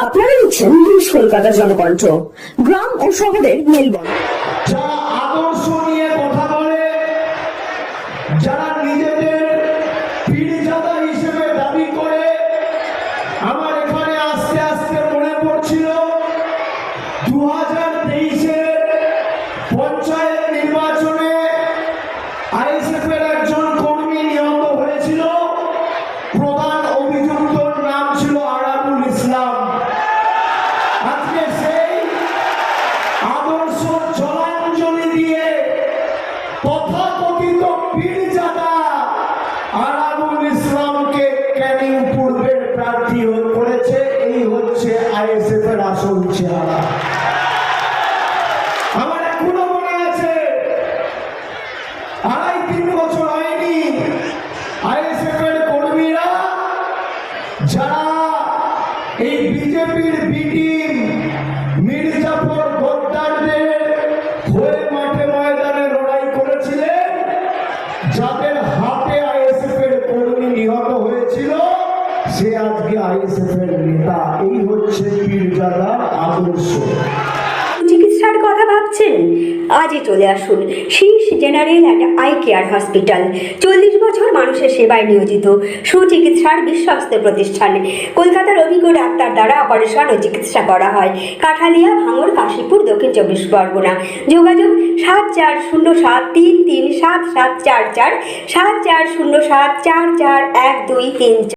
আপনারা দেখছেন নিউজ কলকাতা জনকণ্ঠ, গ্রাম ও শহরের মেলবন্ধন। যারা আদর্শ নিয়ে কথা বলে, যারা নিজেদের পীরজাদা হিসেবে দাবি করে, আমার এখানে আস্তে আস্তে মনে পড়ছিল 2023-এর পঞ্চায়েত নির্বাচনে আইএসএফের একজন কর্মী নিহত হয়েছিল। প্রধান অভিযুক্তর নাম ছিল আরাবুল ইসলাম। আজকে সেই আদর্শ জলাঞ্জলি দিয়ে তথাকথিত পীরজাদা আরাবুল ইসলামকে ক্যানিং পূর্বের প্রার্থী করেছে। এই হচ্ছে আইএসএফ এর আসল চেহারা। আমার এখনো মনে আছে, 2.5-3 বছর হয়নি, আইএসএফ এর কর্মীরা যারা এই বিজেপির বি টিম মির্জাফর গদ্দারদের হয়ে মাঠে ময়দানে লড়াই করেছিলেন, যাদের হাতে আইএসএফ এর কর্মী নিহত হয়েছিল, সে আজকে আইএসএফ এর নেতা। এই হচ্ছে পীরজাদার আদর্শ। চিকিৎসার কথা ভাবছেন? আজই চলে আসুন শীর্ষ general and eye care hospital. 40 বছর মানুষের সেবায় নিয়োজিত সুচিকিৎসার বিশ্বস্ত প্রতিষ্ঠান। কলকাতার অভিজ্ঞ ডাক্তার দ্বারা অপারেশন ও চিকিৎসা করা হয়। কাঠালিয়া, ভাঙড়, কাশীপুর, দক্ষিণ 24 পরগনা। যোগাযোগ 7407337744, 7407441234।